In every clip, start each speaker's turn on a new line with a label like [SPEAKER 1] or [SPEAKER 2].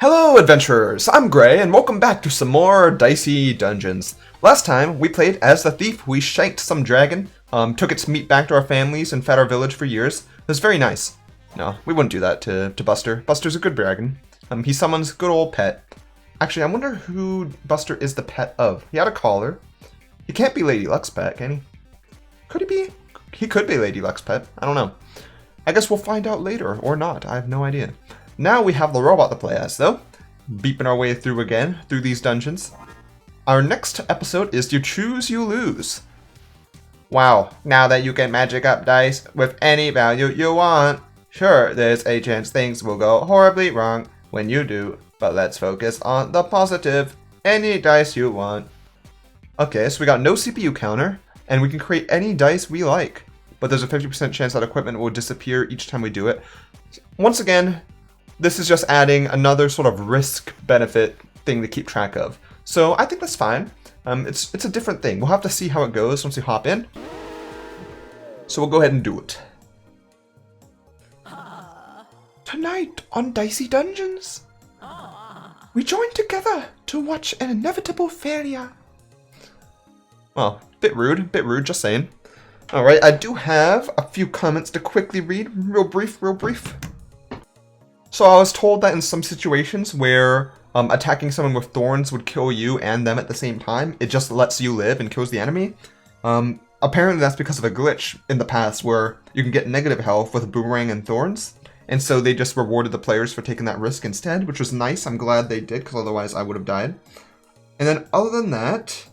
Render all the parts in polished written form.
[SPEAKER 1] Hello adventurers, I'm Gray and welcome back to some more Dicey dungeons. Last time we played as the thief. We shanked some dragon, took its meat back to our families and fed our village for years. It was very nice. No, we wouldn't do that to Buster. Buster's a good dragon. He's someone's good old pet. Actually, I wonder who Buster is the pet of. He had a collar. He can't be Lady Luck's pet, can he? Could he be? He could be Lady Luck's pet. I don't know. I guess we'll find out later, or not. I have no idea. Now we have the robot to play as, though. Beeping our way through again, through these dungeons. Our next episode is You Choose, You Lose. Wow, now that you can magic up dice with any value you want. Sure, there's a chance things will go horribly wrong when you do, but let's focus on the positive. Any dice you want. Okay, so we got no CPU counter, and we can create any dice we like. But there's a 50% chance that equipment will disappear each time we do it. Once again, this is just adding another sort of risk-benefit thing to keep track of. So I think that's fine. It's a different thing. We'll have to see how it goes once we hop in. So we'll go ahead and do it. Tonight on Dicey Dungeons, we join together to watch an inevitable failure. Well, bit rude, just saying. Alright, I do have a few comments to quickly read, real brief. So I was told that in some situations where attacking someone with thorns would kill you and them at the same time, it just lets you live and kills the enemy. Apparently that's because of a glitch in the past where you can get negative health with a boomerang and thorns. And so they just rewarded the players for taking that risk instead, which was nice. I'm glad they did, because otherwise I would have died. And then other than that,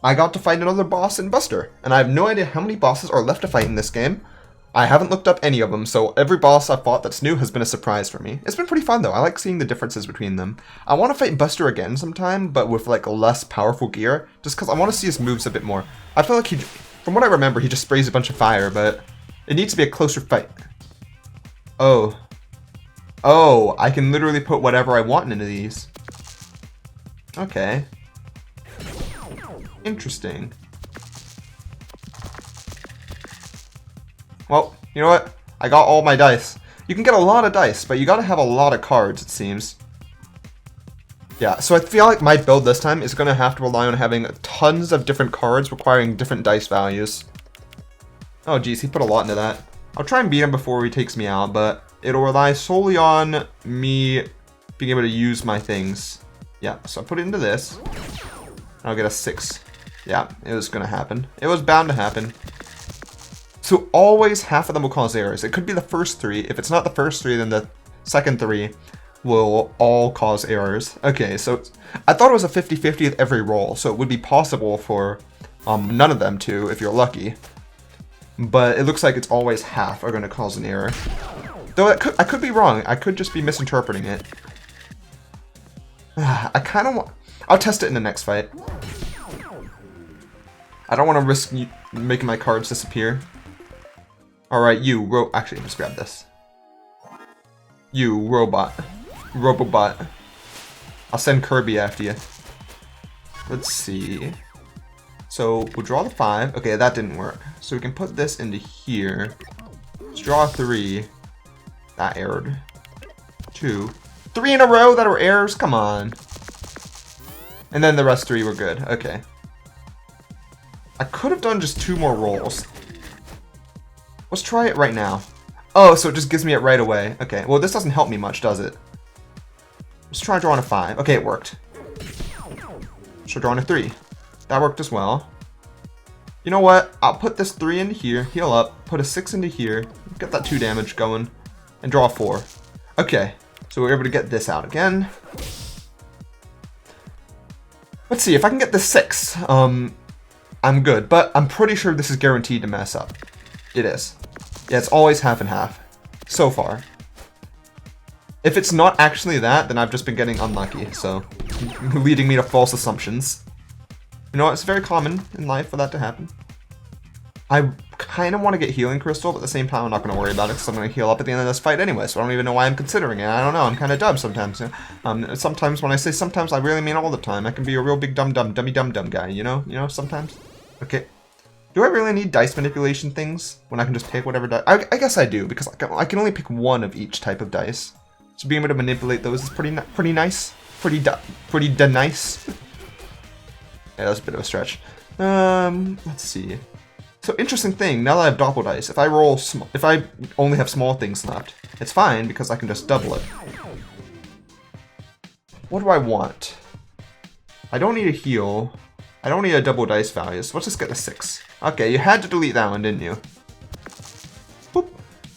[SPEAKER 1] I got to fight another boss in Buster, and I have no idea how many bosses are left to fight in this game. I haven't looked up any of them, so every boss I've fought that's new has been a surprise for me. It's been pretty fun though, I like seeing the differences between them. I want to fight Buster again sometime, but with like less powerful gear, just because I want to see his moves a bit more. I feel like from what I remember, he just sprays a bunch of fire, but it needs to be a closer fight. Oh, I can literally put whatever I want into these. Okay. Interesting. Well, you know what? I got all my dice. You can get a lot of dice, but you gotta have a lot of cards, it seems. Yeah, so I feel like my build this time is gonna have to rely on having tons of different cards requiring different dice values. Oh geez, he put a lot into that. I'll try and beat him before he takes me out, but it'll rely solely on me being able to use my things. Yeah, so I put it into this. I'll get a 6. Yeah, it was gonna happen. It was bound to happen. So always half of them will cause errors. It could be the first 3. If it's not the first 3, then the second 3 will all cause errors. Okay, so I thought it was a 50-50 with every roll, so it would be possible for none of them to, if you're lucky. But it looks like it's always half are gonna cause an error. Though I could be wrong. I could just be misinterpreting it. I kind of want... I'll test it in the next fight. I don't want to risk making my cards disappear. Alright, you, actually, let's grab this. You, Robobot. I'll send Kirby after you. Let's see. So, we'll draw the 5. Okay, that didn't work. So we can put this into here. Let's draw 3. That errored. 2. 3 in a row that are errors? Come on. And then the rest 3 were good. Okay. I could have done just 2 more rolls. Let's try it right now. Oh, so it just gives me it right away. Okay, well this doesn't help me much, does it? Let's try drawing a 5. Okay, it worked. So drawing a 3. That worked as well. You know what? I'll put this 3 into here, heal up, put a 6 into here, get that 2 damage going, and draw a 4. Okay, so we're able to get this out again. Let's see, if I can get this 6, I'm good, but I'm pretty sure this is guaranteed to mess up. It is. Yeah, it's always half and half. So far. If it's not actually that, then I've just been getting unlucky, so... leading me to false assumptions. You know, it's very common in life for that to happen. I kind of want to get healing crystal, but at the same time I'm not going to worry about it because I'm going to heal up at the end of this fight anyway, so I don't even know why I'm considering it. I don't know, I'm kind of dumb sometimes. You know? Sometimes when I say sometimes, I really mean all the time. I can be a real big dummy dum guy, you know, sometimes. Okay. Do I really need dice manipulation things when I can just pick whatever dice? I guess I do, because I can only pick one of each type of dice. So being able to manipulate those is pretty nice. Pretty nice. Yeah, that was a bit of a stretch. Let's see. So interesting thing, now that I have doppel dice, if I only have small things left, it's fine because I can just double it. What do I want? I don't need a heal. I don't need a double dice value, so let's just get a 6. Okay, you had to delete that one, didn't you? Boop.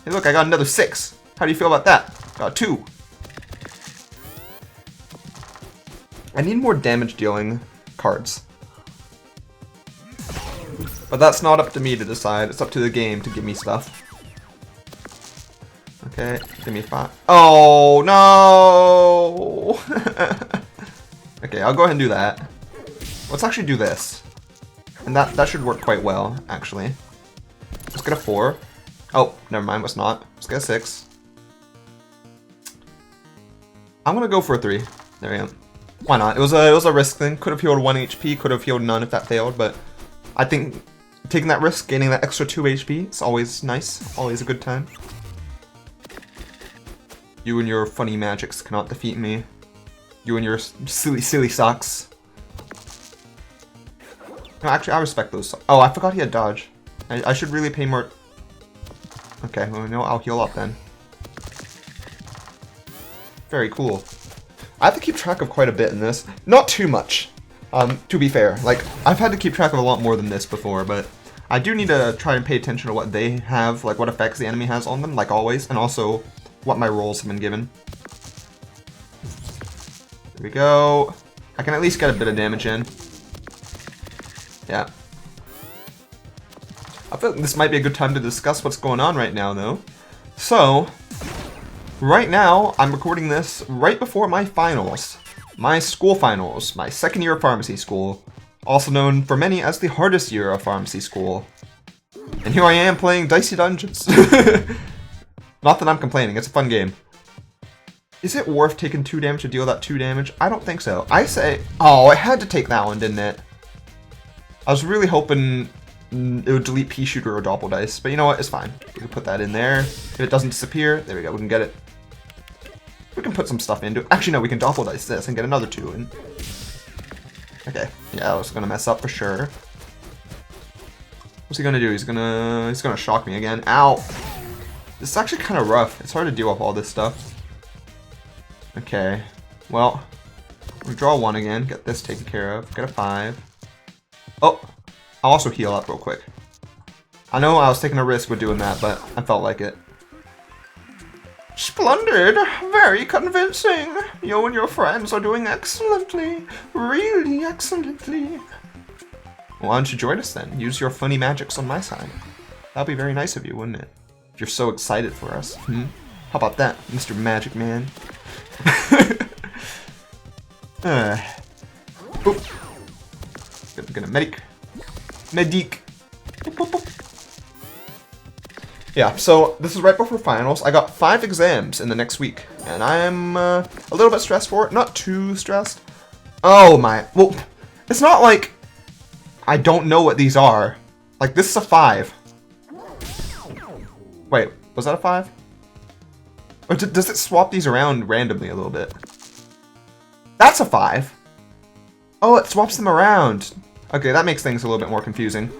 [SPEAKER 1] Hey look, I got another 6. How do you feel about that? Got 2. I need more damage dealing cards. But that's not up to me to decide, it's up to the game to give me stuff. Okay, give me 5. Oh, no! Okay, I'll go ahead and do that. Let's actually do this. And that should work quite well, actually. Let's get a 4. Oh, never mind, let's not. Let's get a 6. I'm gonna go for a 3. There we go. Why not? It was a risk thing. Could have healed 1 HP, could have healed none if that failed, but I think taking that risk, gaining that extra 2 HP, it's always nice. Always a good time. You and your funny magics cannot defeat me. You and your silly socks. No, actually, I respect those. Oh, I forgot he had dodge. I should really pay more. Okay, well, no, I'll heal up then. Very cool. I have to keep track of quite a bit in this. Not too much, to be fair. Like, I've had to keep track of a lot more than this before, but I do need to try and pay attention to what they have, like what effects the enemy has on them, like always, and also what my rolls have been given. There we go. I can at least get a bit of damage in. Yeah. I feel like this might be a good time to discuss what's going on right now, though. So, right now, I'm recording this right before my finals. My school finals, my second year of pharmacy school. Also known for many as the hardest year of pharmacy school. And here I am playing Dicey Dungeons. Not that I'm complaining, it's a fun game. Is it worth taking 2 damage to deal that 2 damage? I don't think so. I say, oh, I had to take that one, didn't it? I was really hoping it would delete Pea Shooter or Doppel Dice, but you know what, it's fine. We can put that in there. If it doesn't disappear, there we go, we can get it. We can put some stuff into it. Actually, no, we can Doppel Dice this and get another 2 in. Okay, yeah, I was gonna mess up for sure. What's he gonna do? He's gonna shock me again. Ow! This is actually kind of rough. It's hard to deal with all this stuff. Okay, well, we draw 1 again. Get this taken care of. Get a 5. Oh, I'll also heal up real quick. I know I was taking a risk with doing that, but I felt like it. Splendid! Very convincing! You and your friends are doing excellently. Really excellently. Why don't you join us then? Use your funny magics on my side. That'd be very nice of you, wouldn't it? If you're so excited for us. Hmm? How about that, Mr. Magic Man? Oop. Gonna medic. Boop, boop, boop. Yeah, so this is right before finals. I got 5 exams in the next week, and I'm a little bit stressed for it. Not too stressed. Oh my, well, it's not like I don't know what these are. Like, this is a 5. Wait, was that a 5? Or does it swap these around randomly a little bit? That's a 5. Oh, it swaps them around. Okay, that makes things a little bit more confusing.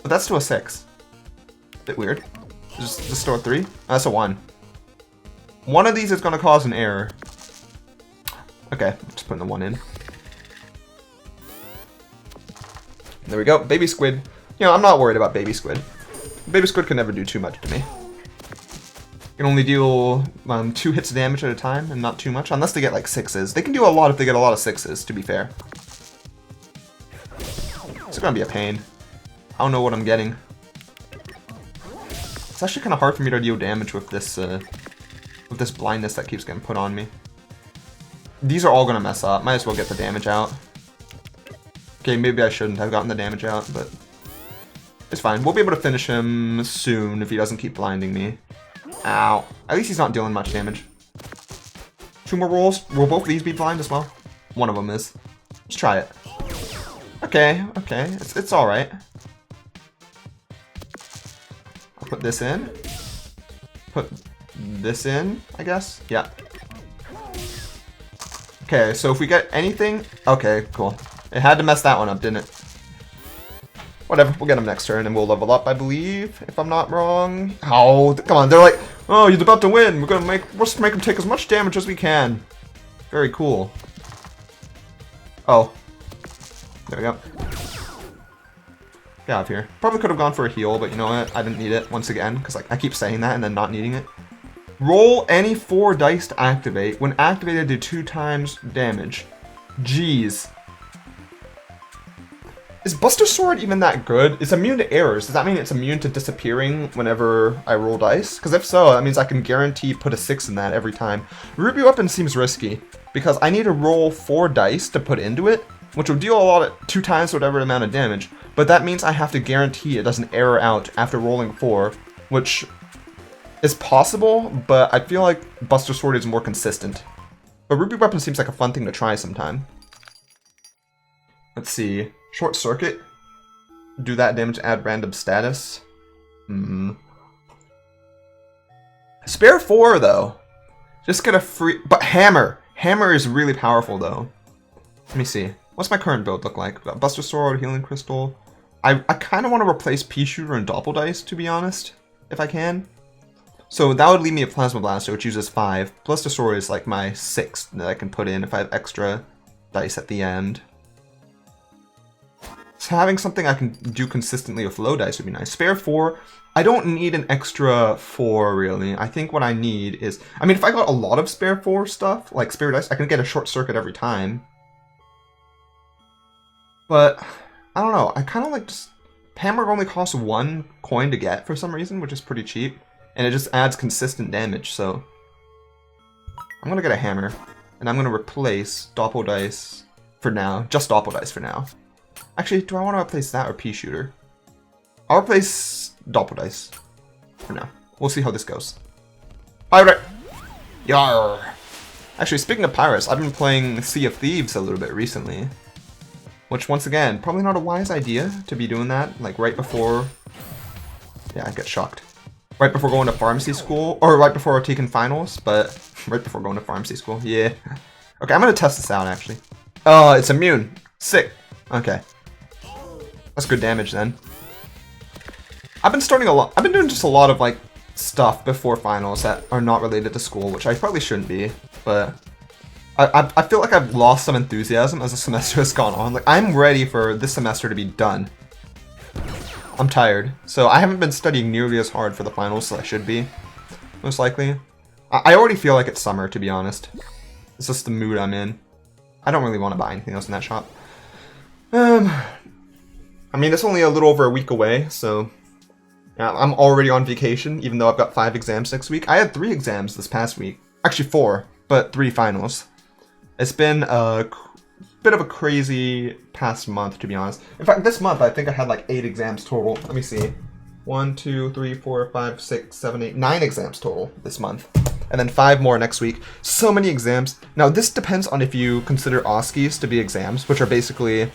[SPEAKER 1] But that's still a 6. Bit weird. Just still a 3? Oh, that's a 1. One of these is going to cause an error. Okay, just putting the 1 in. There we go. Baby squid. You know, I'm not worried about baby squid. Baby squid can never do too much to me. Can only deal 2 hits of damage at a time, and not too much, unless they get like 6s. They can do a lot if they get a lot of 6s, to be fair. It's gonna be a pain. I don't know what I'm getting. It's actually kind of hard for me to deal damage with this blindness that keeps getting put on me. These are all gonna mess up. Might as well get the damage out. Okay, maybe I shouldn't have gotten the damage out, but it's fine. We'll be able to finish him soon if he doesn't keep blinding me. Ow. At least he's not dealing much damage. 2 more rolls. Will both of these be blind as well? One of them is. Let's try it. Okay, okay. It's alright. I'll put this in. Put this in, I guess. Yeah. Okay, so if we get anything... Okay, cool. It had to mess that one up, didn't it? Whatever, we'll get him next turn and we'll level up, I believe, if I'm not wrong. Oh, come on, they're like, oh, he's about to win. Let's make him take as much damage as we can. Very cool. Oh. There we go. Get out of here. Probably could have gone for a heal, but you know what? I didn't need it once again, because like I keep saying that and then not needing it. Roll any 4 dice to activate. When activated, do 2 times damage. Jeez. Is Buster Sword even that good? It's immune to errors. Does that mean it's immune to disappearing whenever I roll dice? Because if so, that means I can guarantee put a 6 in that every time. Ruby Weapon seems risky, because I need to roll 4 dice to put into it, which will deal a lot of 2 times whatever amount of damage. But that means I have to guarantee it doesn't error out after rolling 4, which is possible, but I feel like Buster Sword is more consistent. But Ruby Weapon seems like a fun thing to try sometime. Let's see. Short Circuit. Do that damage, add random status. Spare 4, though. Just get a free... But Hammer! Hammer is really powerful, though. Let me see. What's my current build look like? Buster Sword, Healing Crystal. I kind of want to replace Pea Shooter and Doppel Dice, to be honest. If I can. So that would leave me a Plasma Blaster, which uses 5. Buster Sword is like my 6th that I can put in if I have extra dice at the end. So having something I can do consistently with low dice would be nice. Spare 4. I don't need an extra 4, really. I think what I need is... I mean, if I got a lot of spare 4 stuff, like spare dice, I can get a Short Circuit every time. But, I don't know. I kind of like just... Hammer only costs 1 coin to get for some reason, which is pretty cheap. And it just adds consistent damage, so... I'm gonna get a Hammer. And I'm gonna replace Doppel Dice for now. Just Doppel Dice for now. Actually, do I want to replace that or Pea Shooter? I'll replace Doppel Dice for now. We'll see how this goes. Pirate! Yarr! Actually, speaking of pirates, I've been playing Sea of Thieves a little bit recently. Which, once again, probably not a wise idea to be doing that, like right before... Yeah, I get shocked. Right before going to pharmacy school, or right before taking finals, but right before going to pharmacy school, yeah. Okay, I'm gonna test this out, actually. Oh, it's immune. Sick. Okay. That's good damage then. I've been doing just a lot of like stuff before finals that are not related to school, which I probably shouldn't be, but I feel like I've lost some enthusiasm as the semester has gone on. Like, I'm ready for this semester to be done. I'm tired, so I haven't been studying nearly as hard for the finals as I should be, most likely. I already feel like it's summer, to be honest. It's just the mood I'm in. I don't really want to buy anything else in that shop. I mean, it's only a little over a week away, so yeah, I'm already on vacation, even though I've got 5 exams next week. I had 3 exams this past week. Actually 4, but 3 finals. It's been a bit of a crazy past month, to be honest. In fact, this month, I think I had like 8 exams total. Let me see. 1, 2, 3, 4, 5, 6, 7, 8, 9 exams total this month. And then 5 more next week. So many exams. Now, this depends on if you consider OSCEs to be exams, which are basically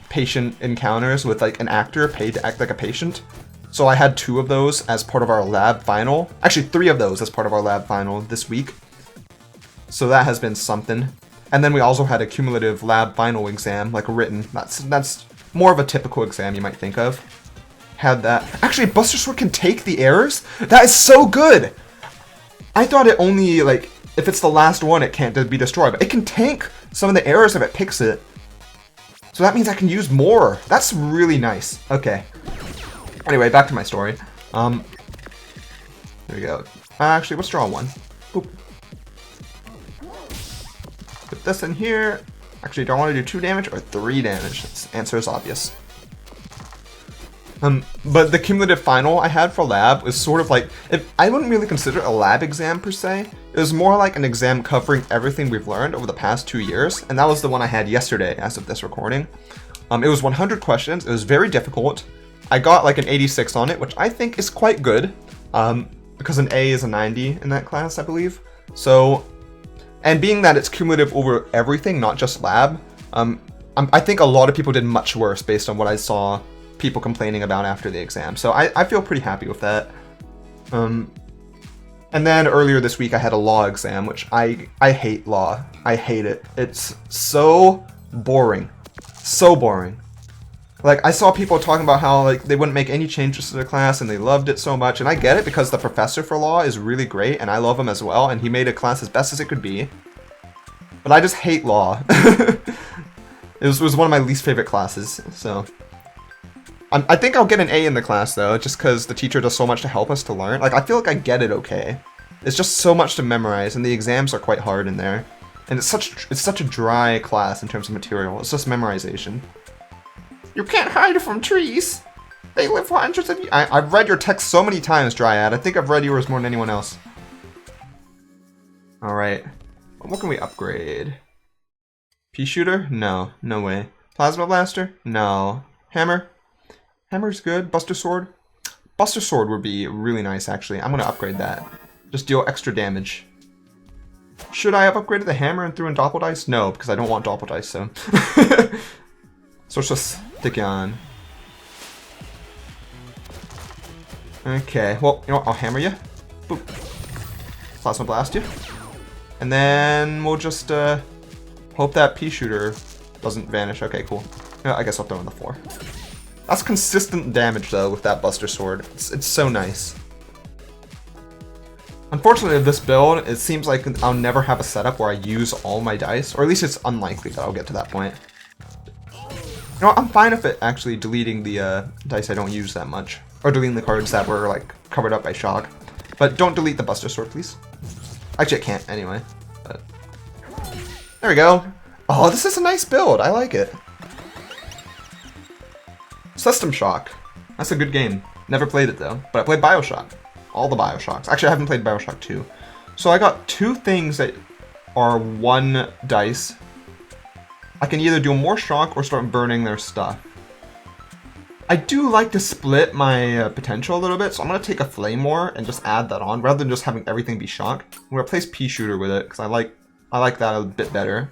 [SPEAKER 1] patient encounters with like an actor paid to act like a patient. So I had 2 of those as part of our lab final. Actually, 3 of those as part of our lab final this week. So that has been something. And then we also had a cumulative lab final exam, like written. That's more of a typical exam you might think of. Had that. Actually, Buster Sword can take the errors? That is so good! I thought it only, like, if it's the last one, it can't be destroyed. But it can tank some of the errors if it picks it. So that means I can use more. That's really nice. Okay. Anyway, back to my story. There we go. Actually, let's draw 1. Boop. Put this in here. Actually, do I want to do 2 damage or 3 damage? The answer is obvious. But the cumulative final I had for lab was sort of like, I wouldn't really consider it a lab exam per se. It was more like an exam covering everything we've learned over the past 2 years, and that was the one I had yesterday as of this recording. It was 100 questions. It was very difficult. I got like an 86 on it, which I think is quite good, because an A is a 90 in that class, I believe. So, and being that it's cumulative over everything, not just lab, I think a lot of people did much worse based on what I saw people complaining about after the exam. So I feel pretty happy with that. And then earlier this week I had a law exam, which I hate law. I hate it. It's so boring. So boring. Like, I saw people talking about how, like, they wouldn't make any changes to their class and they loved it so much. And I get it because the professor for law is really great and I love him as well. And he made a class as best as it could be. But I just hate law. It was one of my least favorite classes, so... I think I'll get an A in the class, though, just because the teacher does so much to help us to learn. Like, I feel like I get it okay. It's just so much to memorize, and the exams are quite hard in there. And it's such a dry class in terms of material. It's just memorization. You can't hide from trees! They live for hundreds of years. I've read your text so many times, Dryad. I think I've read yours more than anyone else. Alright. What can we upgrade? Pea shooter? No. No way. Plasma blaster? No. Hammer? Hammer's good. Buster sword? Buster sword would be really nice, actually. I'm gonna upgrade that. Just deal extra damage. Should I have upgraded the hammer and threw in doppel dice? No, because I don't want doppel dice, so. So let's just stick it on. Okay, well, you know what? I'll hammer you. Boop. Plasma blast you. And then we'll just hope that pea shooter doesn't vanish. Okay, cool. Yeah, I guess I'll throw in the 4. That's consistent damage, though, with that Buster Sword. It's so nice. Unfortunately, with this build, it seems like I'll never have a setup where I use all my dice. Or at least it's unlikely that I'll get to that point. You know, I'm fine with it actually deleting the dice I don't use that much. Or deleting the cards that were, like, covered up by shock. But don't delete the Buster Sword, please. Actually, I can't anyway. But... there we go. Oh, this is a nice build. I like it. System Shock. That's a good game. Never played it, though. But I played Bioshock. All the Bioshocks. Actually, I haven't played Bioshock 2. So I got 2 things that are 1 dice. I can either do more shock or start burning their stuff. I do like to split my potential a little bit, so I'm going to take a Flamewar and just add that on, rather than just having everything be shock. I'm going to replace Pea Shooter with it, because I like that a bit better.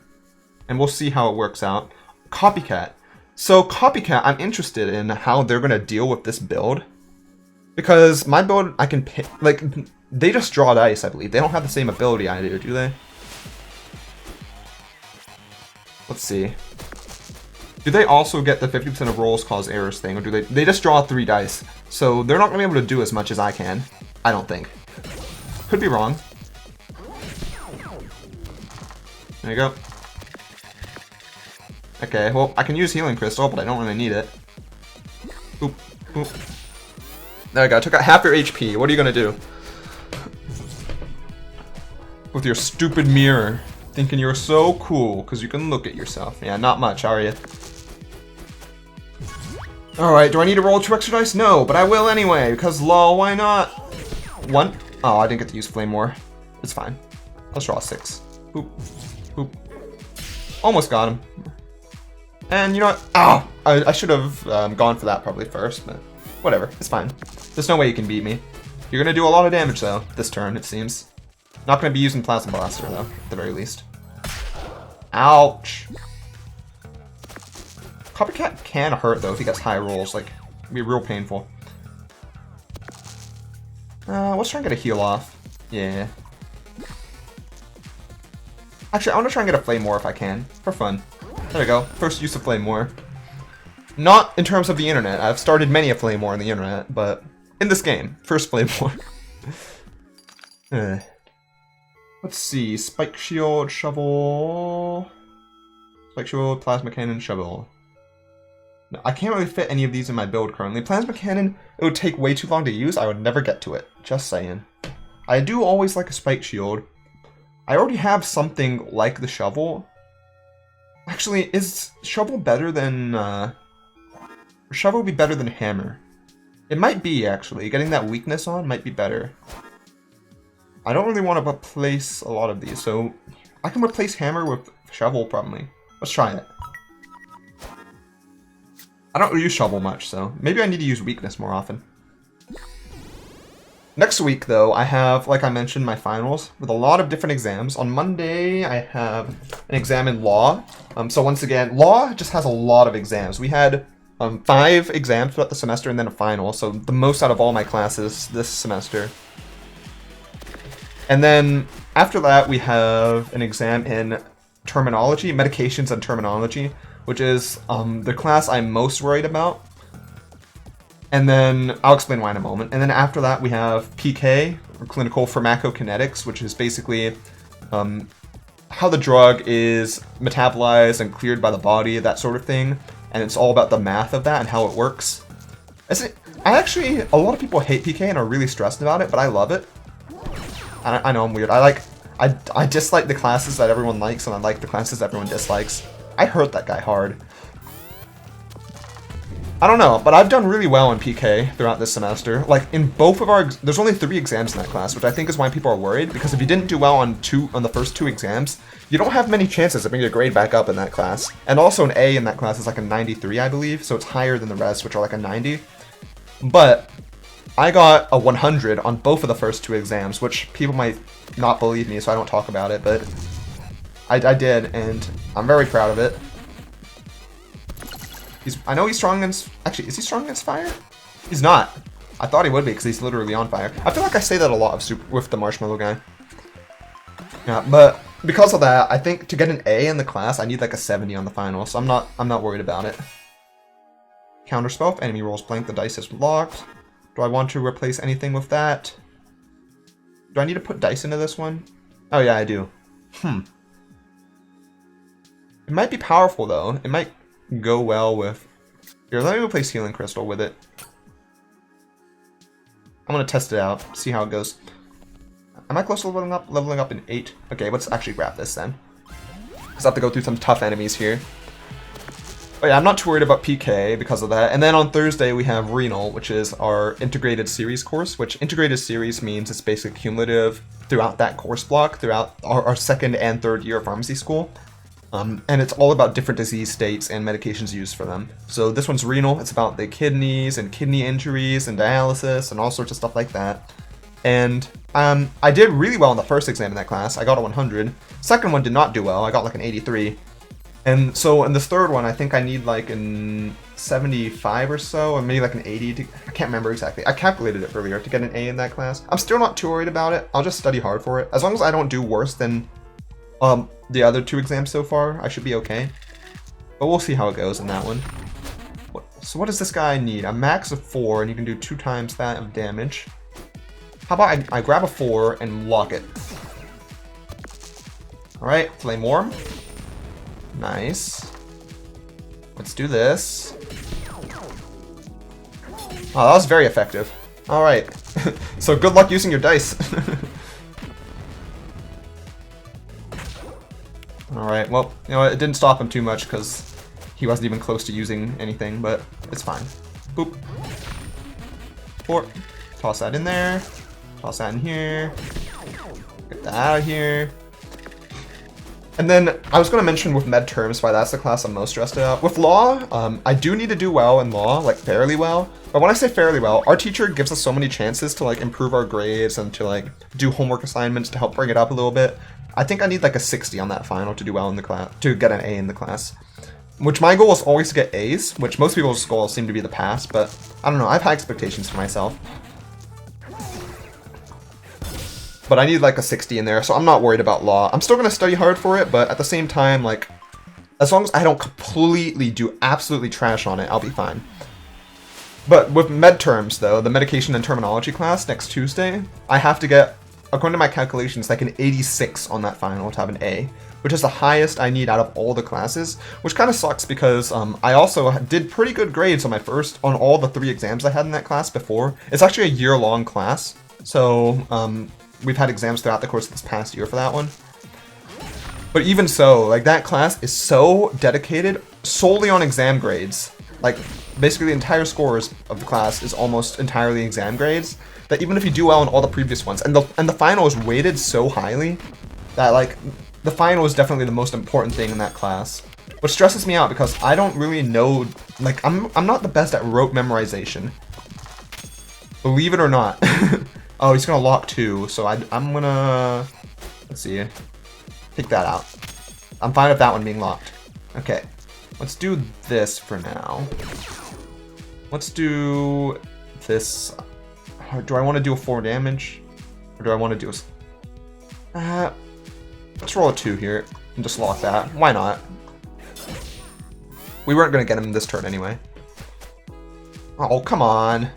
[SPEAKER 1] And we'll see how it works out. Copycat. So Copycat, I'm interested in how they're going to deal with this build. Because my build, I can pick, like, they just draw dice, I believe. They don't have the same ability I do they? Let's see. Do they also get the 50% of rolls cause errors thing, or do they just draw 3 dice? So they're not going to be able to do as much as I can. I don't think. Could be wrong. There you go. Okay, well, I can use Healing Crystal, but I don't really need it. Oop, oop. There we go, I took out half your HP. What are you gonna do? With your stupid mirror. Thinking you're so cool, because you can look at yourself. Yeah, not much, are you? Alright, do I need to roll 2 extra dice? No, but I will anyway, because lol, why not? 1? Oh, I didn't get to use Flame War. It's fine. Let's draw 6. Boop. Boop. Almost got him. And you know what? Ah! I should have gone for that probably first, but whatever. It's fine. There's no way you can beat me. You're gonna do a lot of damage, though, this turn, it seems. Not gonna be using Plasma Blaster, though, at the very least. Ouch! Copycat can hurt, though, if he gets high rolls. Like, it'd be real painful. Let's try and get a heal off. Yeah. Actually, I want to try and get a Flame War if I can, for fun. There we go. First use of Flame War. Not in terms of the internet. I've started many a Flame War on the internet, but in this game, first Flame War. Let's see. Spike Shield, Shovel. Spike Shield, Plasma Cannon, Shovel. No, I can't really fit any of these in my build currently. Plasma Cannon, it would take way too long to use. I would never get to it. Just saying. I do always like a Spike Shield. I already have something like the Shovel. Actually, is Shovel better than, Shovel would be better than Hammer. It might be, actually. Getting that weakness on might be better. I don't really want to replace a lot of these, so I can replace Hammer with Shovel, probably. Let's try it. I don't use Shovel much, so maybe I need to use weakness more often. Next week, though, I have, like I mentioned, my finals with a lot of different exams. On Monday, I have an exam in law. So once again, law just has a lot of exams. We had 5 exams throughout the semester and then a final. So the most out of all my classes this semester. And then after that, we have an exam in terminology, medications and terminology, which is the class I'm most worried about. And then I'll explain why in a moment. And then after that, we have PK, or clinical pharmacokinetics, which is basically how the drug is metabolized and cleared by the body, that sort of thing. And it's all about the math of that and how it works. A lot of people hate PK and are really stressed about it, but I love it. I know I'm weird. I dislike the classes that everyone likes, and I like the classes that everyone dislikes. I hurt that guy hard. I don't know, but I've done really well in PK throughout this semester. Like, in both of our... There's only 3 exams in that class, which I think is why people are worried, because if you didn't do well on the first 2 exams, you don't have many chances of bringing your grade back up in that class. And also an A in that class is like a 93, I believe, so it's higher than the rest, which are like a 90. But I got a 100 on both of the first 2 exams, which people might not believe me, so I don't talk about it, but I did, and I'm very proud of it. I know he's strong against... Actually, is he strong against fire? He's not. I thought he would be, because he's literally on fire. I feel like I say that a lot with the marshmallow guy. Yeah, but because of that, I think to get an A in the class, I need like a 70 on the final, so I'm not worried about it. Counterspell, if enemy rolls blank, the dice is locked. Do I want to replace anything with that? Do I need to put dice into this one? Oh yeah, I do. It might be powerful though. It might go well with... Here, let me replace Healing Crystal with it. I'm gonna test it out, see how it goes. Am I close to leveling up in 8? Okay, let's actually grab this then. Because I have to go through some tough enemies here. But yeah, I'm not too worried about PK because of that. And then on Thursday we have Renal, which is our integrated series course, which integrated series means it's basically cumulative throughout that course block, throughout our 2nd and 3rd year of pharmacy school. And it's all about different disease states and medications used for them. So this one's renal. It's about the kidneys and kidney injuries and dialysis and all sorts of stuff like that. And I did really well in the first exam in that class. I got a 100. Second one did not do well. I got like an 83. And so in this third one, I think I need like an 75 or so, or maybe like an 80. I can't remember exactly. I calculated it earlier to get an A in that class. I'm still not too worried about it. I'll just study hard for it. As long as I don't do worse than the other 2 exams so far, I should be okay. But we'll see how it goes in that one. So what does this guy need? A max of 4, and you can do 2 times that of damage. How about I grab a 4 and lock it? Alright, Flame Worm. Nice. Let's do this. Oh, that was very effective. Alright. So good luck using your dice. Alright, well, you know, it didn't stop him too much because he wasn't even close to using anything, but it's fine. Boop. 4. Toss that in there. Toss that in here. Get that out of here. And then I was going to mention with med terms why that's the class I'm most stressed about. With law, I do need to do well in law, like fairly well. But when I say fairly well, our teacher gives us so many chances to like improve our grades and to like do homework assignments to help bring it up a little bit. I think I need like a 60 on that final to do well in the class, to get an A in the class. Which my goal is always to get A's, which most people's goals seem to be the pass, but I don't know, I have high expectations for myself. But I need like a 60 in there, so I'm not worried about law. I'm still going to study hard for it, but at the same time, like, as long as I don't completely do absolutely trash on it, I'll be fine. But with med terms, though, the medication and terminology class next Tuesday, I have to get, according to my calculations, like an 86 on that final to have an A, which is the highest I need out of all the classes, which kind of sucks because I also did pretty good grades on on all the 3 exams I had in that class before. It's actually a year-long class, so we've had exams throughout the course of this past year for that one. But even so, like, that class is so dedicated solely on exam grades. Like, basically the entire scores of the class is almost entirely exam grades, that even if you do well in all the previous ones, and the final is weighted so highly, that, like, the final is definitely the most important thing in that class. Which stresses me out because I don't really know, like, I'm not the best at rote memorization. Believe it or not. Oh, he's gonna lock 2, so I'm gonna, let's see, take that out. I'm fine with that one being locked. Okay, let's do this for now. Let's do this. Do I want to do a 4 damage? Or do I want to do a... Let's roll a 2 here and just lock that. Why not? We weren't going to get him this turn anyway. Oh, come on.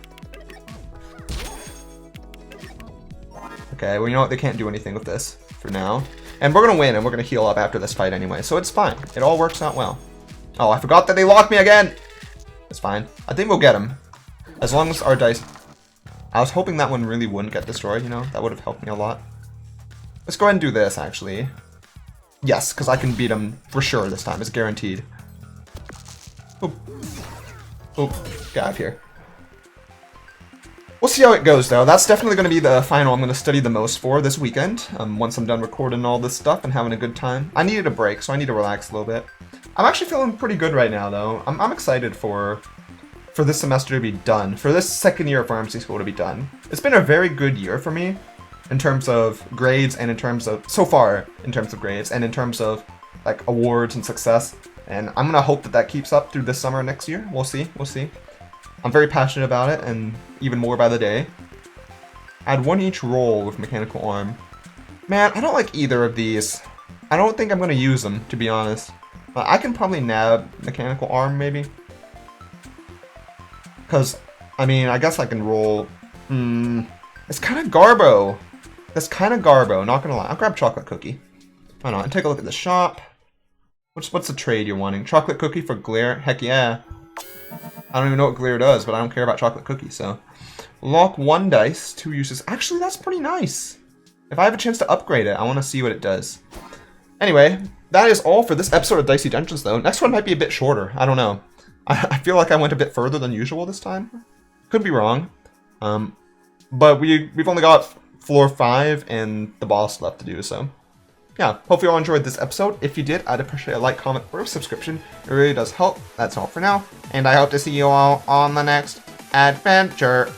[SPEAKER 1] Okay, well, you know what? They can't do anything with this for now. And we're going to win, and we're going to heal up after this fight anyway, so it's fine. It all works out well. Oh, I forgot that they locked me again! It's fine. I think we'll get him. As long as our dice... I was hoping that one really wouldn't get destroyed, you know? That would have helped me a lot. Let's go ahead and do this, actually. Yes, because I can beat him for sure this time. It's guaranteed. Oop. Oop. Get out of here. We'll see how it goes, though. That's definitely going to be the final I'm going to study the most for this weekend. Once I'm done recording all this stuff and having a good time. I needed a break, so I need to relax a little bit. I'm actually feeling pretty good right now, though. I'm excited for this semester to be done. For this second year of pharmacy school to be done. It's been a very good year for me. In terms of grades and in terms of... So far, in terms of grades and in terms of, like, awards and success. And I'm going to hope that that keeps up through this summer and next year. We'll see. We'll see. I'm very passionate about it, and even more by the day. Add 1 each roll with mechanical arm. Man, I don't like either of these. I don't think I'm going to use them, to be honest. I can probably nab mechanical arm, maybe. Because, I mean, I guess I can roll... It's kind of garbo. That's kind of garbo, not gonna lie. I'll grab chocolate cookie. Why not? And take a look at the shop. What's the trade you're wanting? Chocolate cookie for glare? Heck yeah. I don't even know what glare does, but I don't care about chocolate cookie, so. Lock 1 dice, 2 uses. Actually, that's pretty nice. If I have a chance to upgrade it, I want to see what it does. Anyway, that is all for this episode of Dicey Dungeons, though. Next one might be a bit shorter. I don't know. I feel like I went a bit further than usual this time. Could be wrong. But we've only got floor 5 and the boss left to do, so. Yeah, hope you all enjoyed this episode. If you did, I'd appreciate a like, comment, or a subscription. It really does help. That's all for now, and I hope to see you all on the next adventure.